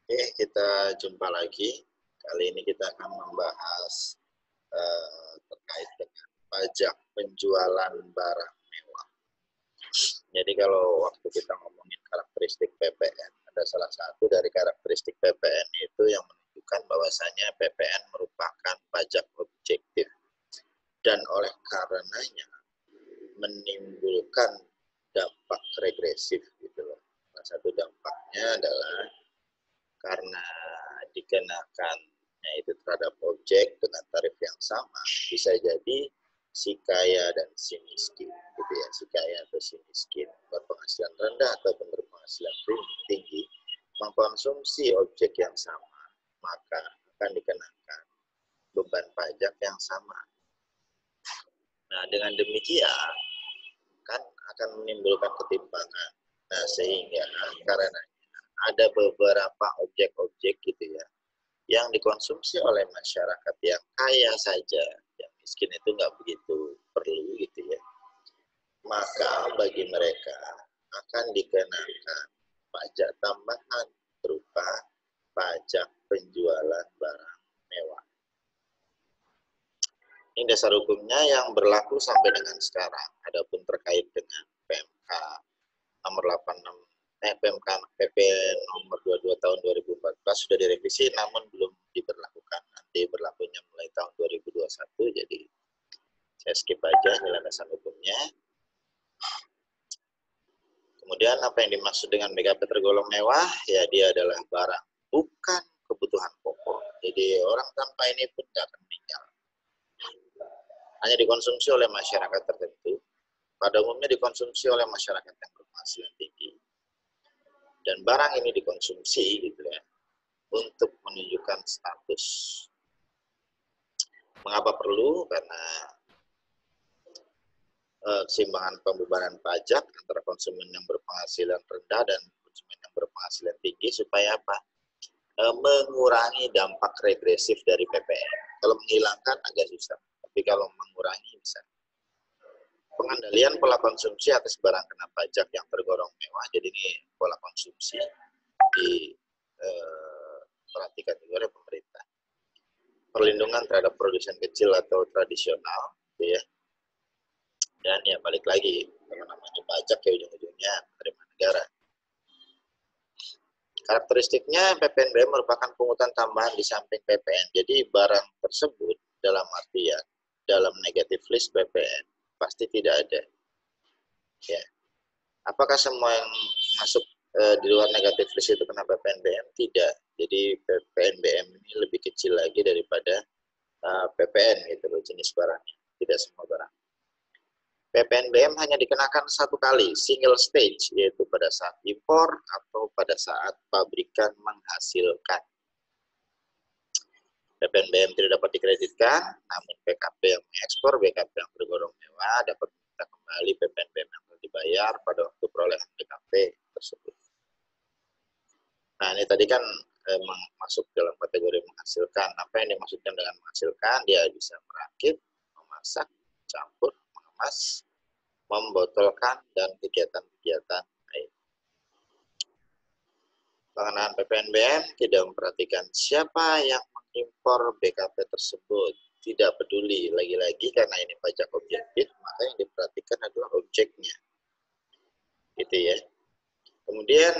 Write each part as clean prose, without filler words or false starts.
Oke, kita jumpa lagi. Kali ini kita akan membahas terkait dengan pajak penjualan barang mewah. Jadi kalau waktu kita ngomongin karakteristik PPN, ada salah satu dari karakteristik PPN itu yang menunjukkan bahwasanya PPN merupakan pajak objektif dan oleh karenanya menimbulkan dampak regresif gitu loh. Salah satu dampaknya adalah karena dikenakannya itu terhadap objek dengan tarif yang sama, bisa jadi si kaya dan si miskin gitu ya, si kaya atau si miskin berpenghasilan rendah ataupun berpenghasilan tinggi mengkonsumsi objek yang sama, maka akan dikenakan beban pajak yang sama. Nah, dengan demikian kan akan menimbulkan ketimpangan. Nah, sehingga karena ada beberapa objek-objek gitu ya yang dikonsumsi oleh masyarakat yang kaya saja, yang miskin itu nggak begitu perlu gitu ya. Maka bagi mereka akan dikenakan pajak tambahan berupa pajak penjualan barang mewah. Ini dasar hukumnya yang berlaku sampai dengan sekarang. Adapun terkait dengan PMK nomor 86 PMK PP nomor 22 tahun 2014 sudah direvisi namun belum diberlakukan. Nanti berlakunya mulai tahun 2021, jadi saya skip aja nilai dasar hukumnya. Kemudian apa yang dimaksud dengan BKP tergolong mewah? Ya dia adalah barang bukan kebutuhan pokok. Jadi orang tanpa ini pun tidak akan meninggal. Hanya dikonsumsi oleh masyarakat tertentu. Pada umumnya dikonsumsi oleh masyarakat yang berpenghasilan tinggi. Dan barang ini dikonsumsi gitu ya, untuk menunjukkan status. Mengapa perlu? Karena keseimbangan pembebanan pajak antara konsumen yang berpenghasilan rendah dan konsumen yang berpenghasilan tinggi supaya apa? Mengurangi dampak regresif dari PPN. Kalau menghilangkan agak susah, tapi kalau mengurangi bisa. Pengendalian pola konsumsi atas barang kena pajak yang tergolong mewah, jadi ini pola konsumsi diperhatikan juga oleh pemerintah. Perlindungan terhadap produsen kecil atau tradisional, gitu ya. Dan ya balik lagi, namanya pajak ya ujung-ujungnya menerima negara. Karakteristiknya PPNBM merupakan pungutan tambahan di samping PPN. Jadi barang tersebut dalam artian dalam negatif list PPN pasti tidak ada. Ya. Apakah semua yang masuk di luar negatif list itu kena PPNBM? Tidak. Jadi PPNBM ini lebih kecil lagi daripada PPN gitu loh jenis barangnya. Tidak semua barang. PPNBM hanya dikenakan satu kali, single stage, yaitu pada saat impor atau pada saat pabrikan menghasilkan. PPNBM tidak dapat dikreditkan, namun PKP yang mengekspor, BKP yang tergolong mewah dapat meminta kembali PPNBM yang telah dibayar pada waktu perolehan BKP tersebut. Nah, ini tadi kan masuk dalam kategori menghasilkan. Apa yang dimaksudkan dengan menghasilkan? Dia bisa merakit, memasak, campur, mengemas, membotolkan, dan kegiatan-kegiatan lain. Pengenaan PPNBM tidak memperhatikan siapa yang mengimpor BKP tersebut. Tidak peduli, lagi-lagi karena ini pajak objektif, maka yang diperhatikan adalah objeknya. Gitu ya. Kemudian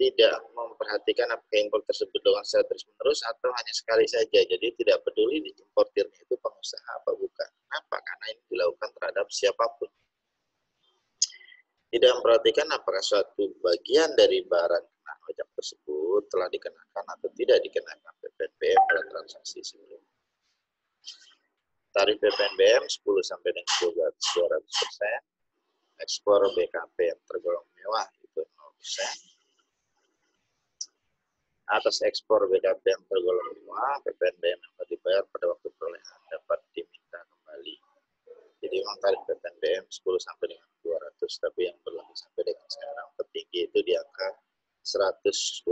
tidak memperhatikan apakah impor tersebut dengan secara terus-menerus atau hanya sekali saja. Jadi tidak peduli importirnya itu pengusaha apa bukan. Kenapa? Karena ini dilakukan terhadap siapapun. Tidak memperhatikan apakah suatu bagian dari barang kena pajak tersebut telah dikenakan atau tidak dikenakan PPNBM pada transaksi sebelumnya. Tarif PPNBM 10 sampai dengan 200%, ekspor BKP yang tergolong mewah itu 0%. Atas ekspor BKP yang tergolong mewah, PPNBM yang telah dibayar pada waktu perolehan dapat diminta kembali. Jadi memang tarif PPNBM 10 sampai dengan 200, tapi yang berlaku sampai dengan sekarang tertinggi itu di angka 125%.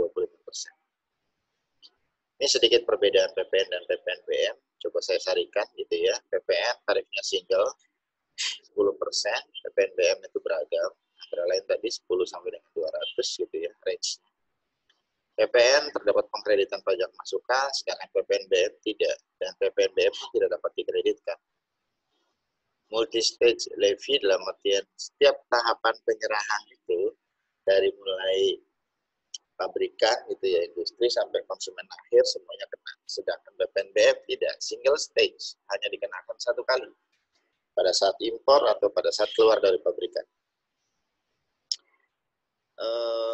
Ini sedikit perbedaan PPN dan PPNBM. Coba saya sarikan gitu ya. PPN tarifnya single 10%, PPNBM itu beragam. Antara lain tadi 10 sampai dengan 200 gitu ya range-nya. PPN terdapat pengkreditan pajak masukan, sedangkan PPNBM tidak, dan PPNBM pun tidak dapat dikreditkan. Multi-stage levy dalam artian setiap tahapan penyerahan itu dari mulai pabrikan gitu ya, industri sampai konsumen akhir semuanya kena. Sedangkan PPNBM tidak, single stage, hanya dikenakan satu kali pada saat impor atau pada saat keluar dari pabrikan.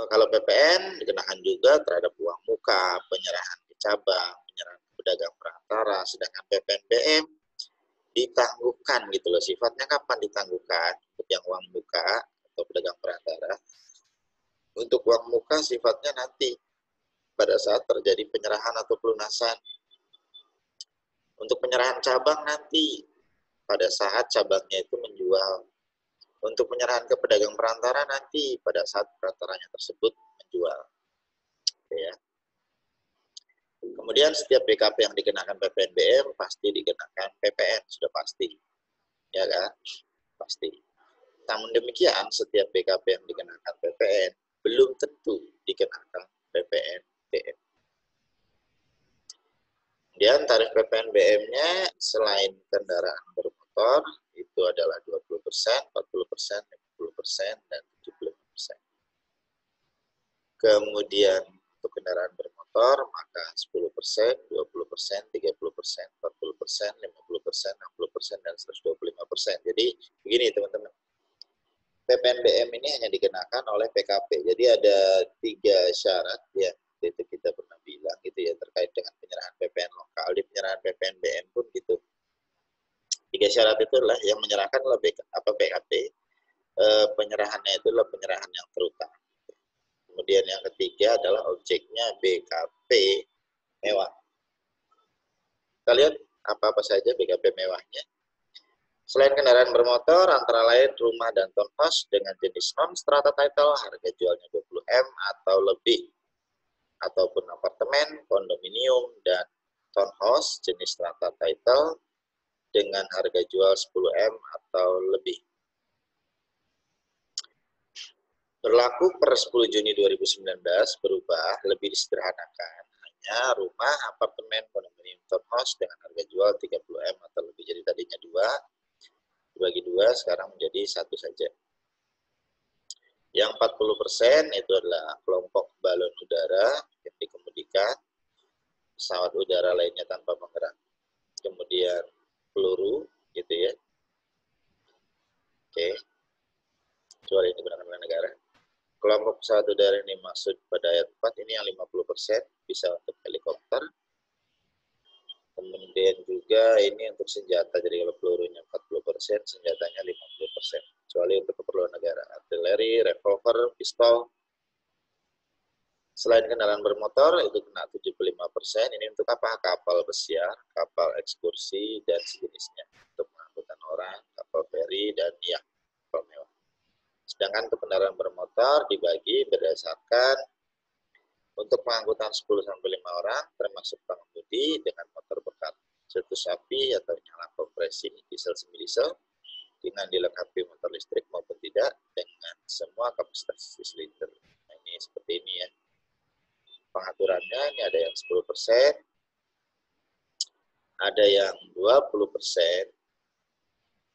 Kalau PPN dikenakan juga terhadap uang muka, penyerahan ke cabang, penyerahan ke pedagang perantara, sedangkan PPNBM ditangguhkan gitu loh. Sifatnya kapan ditangguhkan? Untuk yang uang muka atau pedagang perantara. Untuk uang muka sifatnya nanti pada saat terjadi penyerahan atau pelunasan. Untuk penyerahan cabang nanti pada saat cabangnya itu menjual. Untuk penyerahan ke pedagang perantara nanti pada saat perantaranya tersebut menjual. Oke ya. Kemudian setiap BKP yang dikenakan PPNBM pasti dikenakan PPN, sudah pasti. Ya kan? Pasti. Namun demikian, setiap BKP yang dikenakan PPN belum tentu dikenakan PPNBM. Kemudian tarif PPNBM-nya selain kendaraan bermotor itu adalah 20%, 40%, 50%, dan 75%. Kemudian untuk kendaraan bermotor maka 10%, 20%, 30%, 40%, 50%, 60%, dan 125%. Jadi begini teman-teman. PPNBM ini hanya dikenakan oleh PKP. Jadi ada 3 syarat ya, itu kita pernah bilang gitu ya terkait dengan penyerahan PPN lokal. Di penyerahan PPNBM pun gitu. 3 syarat itu adalah yang menyerahkan adalah PKP. Penyerahannya itu adalah penyerahan yang terutama. Kemudian yang ketiga adalah objeknya BKP mewah. Kita lihat apa-apa saja BKP mewahnya. Selain kendaraan bermotor, antara lain rumah dan townhouse dengan jenis non-strata title, harga jualnya 20M atau lebih. Ataupun apartemen, kondominium, dan townhouse jenis strata title dengan harga jual 10M atau lebih. Berlaku per 10 Juni 2019 berubah, lebih disederhanakan. Hanya rumah, apartemen, kondominium, townhouse dengan harga jual 30M atau lebih. Jadi tadinya 2, dibagi 2, sekarang menjadi 1 saja. Yang 40% itu adalah kelompok balon udara yang dikemudikan, pesawat udara lainnya tanpa penggerak. Kemudian peluru, gitu ya. Oke. Kecuali ini digunakan oleh negara. Kelompok pesawat udara ini maksud pada ayat 4 ini yang 50% bisa untuk helikopter. Kemudian juga ini untuk senjata, jadi kalau pelurunya 40%, senjatanya 50%. Kecuali untuk keperluan negara, artileri, revolver, pistol. Selain kendaraan bermotor, itu kena 75%. Ini untuk apa? Kapal pesiar, kapal ekskursi, dan sejenisnya. Untuk pengangkutan orang, kapal feri, dan ya, kapal mewah. Sedangkan untuk kendaraan bermotor dibagi berdasarkan untuk pengangkutan 10-5 orang, termasuk pengemudi dengan motor berkat setus api atau nyala kompresi diesel semi-diesel, dengan dilengkapi motor listrik maupun tidak, dengan semua kapasitas silinder. Nah, ini seperti ini ya. Pengaturannya ini ada yang 10%, ada yang 20%,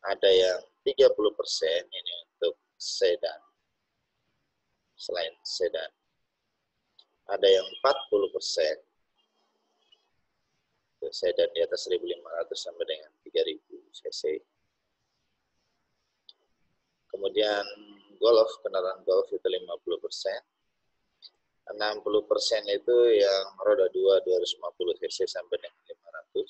ada yang 30%, ini untuk sedan. Selain sedan. Ada yang 40%, sedan di atas 1.500 sampai dengan 3.000 cc. Kemudian Golf, kendaraan Golf itu 50%. 60% itu yang roda 2 250 cc sampai dengan 500.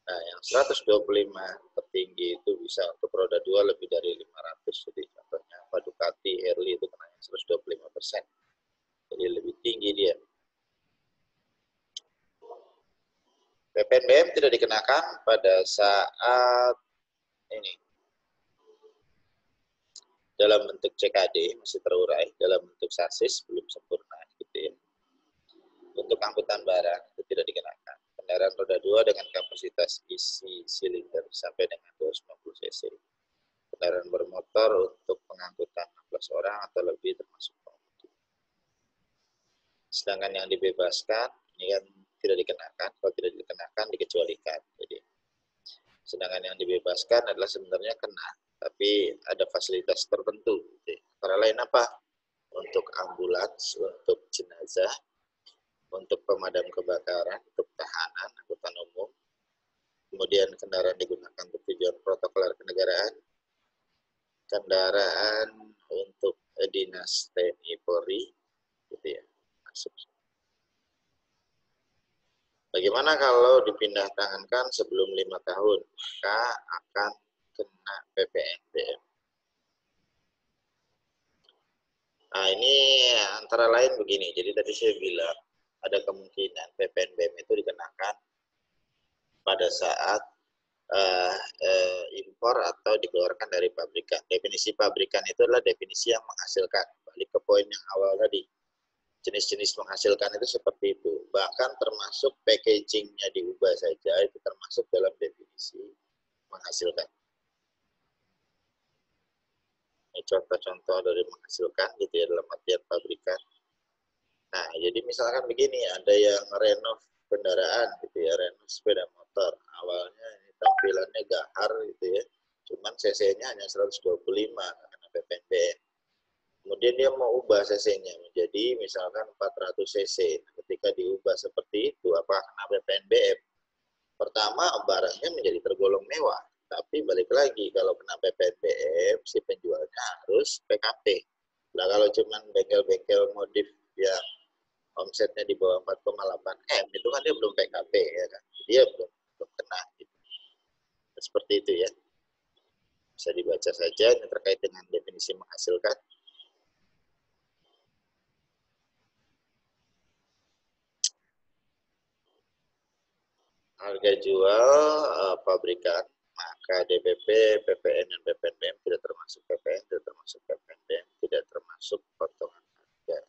Nah, yang 125 tertinggi itu bisa untuk roda 2 lebih dari 500. Jadi contohnya Ducati, Harley itu kena 125%. Jadi lebih tinggi dia. PPNBM tidak dikenakan pada saat ini dalam bentuk CKD masih terurai, dalam bentuk sasis belum sempurna gitu ya. Untuk angkutan barang itu tidak dikenakan. Kendaraan roda 2 dengan kapasitas isi silinder sampai dengan 250 cc. Kendaraan bermotor untuk pengangkutan 16 orang atau lebih termasuk pengemudi. Sedangkan yang dibebaskan ini kan tidak dikenakan, kalau tidak dikenakan dikecualikan. Jadi sedangkan yang dibebaskan adalah sebenarnya kena, tapi ada fasilitas tertentu. Antara lain apa? Untuk ambulans, untuk jenazah, untuk pemadam kebakaran, untuk tahanan, angkutan umum, kemudian kendaraan digunakan untuk tujuan protokoler kenegaraan, kendaraan untuk dinas TNI Polri, gitu ya, masuk. Bagaimana kalau dipindah tangankan sebelum 5 tahun? Maka akan kena PPNBM. Nah, ini antara lain begini. Jadi tadi saya bilang ada kemungkinan PPNBM itu dikenakan pada saat impor atau dikeluarkan dari pabrikan. Definisi pabrikan itu adalah definisi yang menghasilkan. Balik ke poin yang awal tadi. Jenis-jenis menghasilkan itu seperti itu. Bahkan termasuk packagingnya diubah saja, itu termasuk dalam definisi menghasilkan. Ini contoh-contoh dari menghasilkan gitu ya, dalam artian pabrikan. Nah, jadi misalkan begini, ada yang renov kendaraan gitu ya, renov sepeda motor. Awalnya ini tampilannya gahar gitu ya, cuman cc-nya hanya 125 karena PPNBM. Kemudian dia mau ubah cc-nya menjadi misalkan 400 cc. Ketika diubah seperti itu, apakah kena PPNBM? Pertama, barangnya menjadi tergolong mewah. Tapi balik lagi, kalau kena PPNBM, si penjualnya harus PKP. Nah, kalau cuma bengkel-bengkel modif yang omsetnya di bawah 4,8 M, itu kan dia belum PKP, ya kan? Dia belum kena. Gitu. Seperti itu ya. Bisa dibaca saja, ini terkait dengan definisi menghasilkan. Harga jual pabrikan, maka DPP, PPN, dan PPNBM tidak termasuk PPN, tidak termasuk PPNBM, tidak termasuk potongan harga.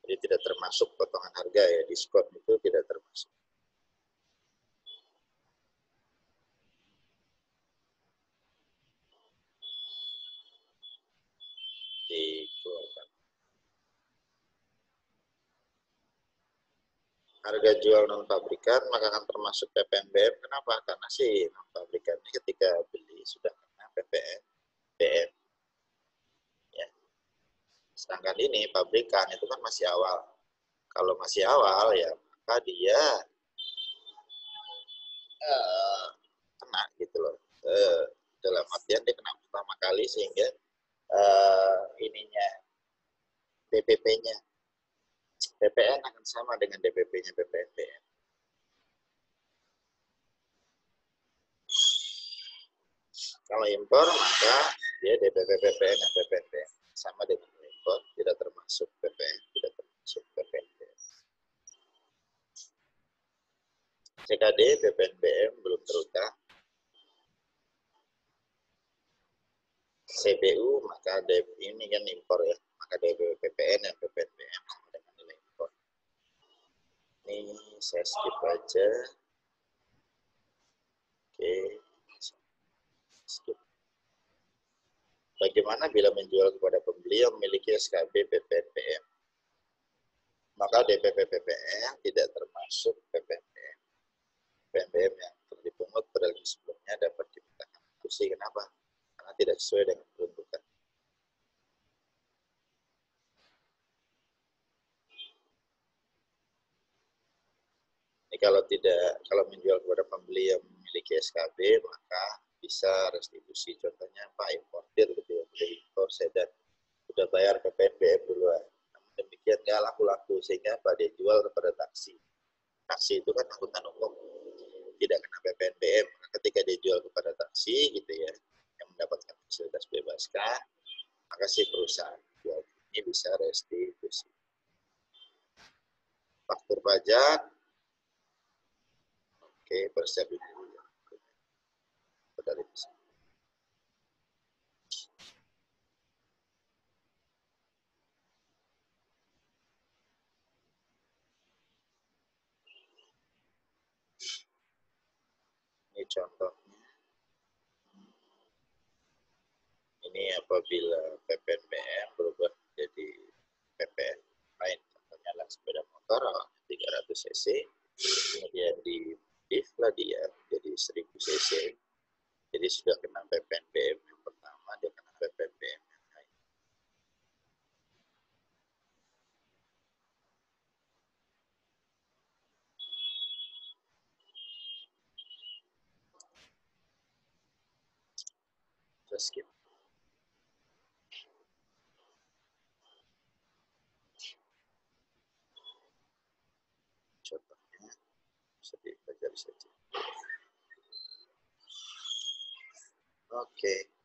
Jadi tidak termasuk potongan harga ya, diskon itu tidak termasuk. Dikeluarkan. Harga jual non pabrikan maka akan termasuk PPNBM. Kenapa? Karena si non pabrikan ini ketika beli sudah kena PPNBM. Ya. Sedangkan ini pabrikan itu kan masih awal. Kalau masih awal ya maka dia kena gitu loh. Dalam artian dia kena pertama kali sehingga ininya DPP-nya PPN akan sama dengan DPP-nya PPNBM. Kalau impor maka dia DPP PPN dan PPNBM sama dengan impor, tidak termasuk PPN, tidak termasuk PPNBM. CKD PPNBM belum terutang. CBU maka ini kan impor ya, maka DPP PPN dan PPNBM sama dengan nilai impor. Ini saya skip aja. Oke, skip. Bagaimana bila menjual kepada pembeli yang memiliki SKB PPNBM? Maka DPP PPN tidak termasuk PPNBM. PPNBM yang telah dipungut pada sebelumnya dapat dimintakan eksekusi. Kenapa? Karena tidak sesuai dengan peruntukan. Ini kalau menjual kepada pembeli yang memiliki SKB, maka bisa restitusi. Contohnya Pak importir gitu ya, udah impor sedan, udah bayar PPNBM duluan. Namun demikian nggak laku-laku sehingga Pak dia jual kepada taksi. Taksi itu kan angkutan umum, tidak kena PPNBM. Ketika dia jual kepada taksi gitu ya, yang mendapatkan fasilitas bebaskan, maka si perusahaan jual ini bisa restitusi. Faktur pajak, oke, persiapin dulu. Ini contohnya. Ini apabila PPNBM berubah menjadi bakar 300 cc, kemudian di diff lah dia jadi 1000 cc. Jadi sudah kena PPNBM yang pertama, dia kena PPNBM yang lain. Saya skip. Contohnya bisa dipelajari saja. Oke.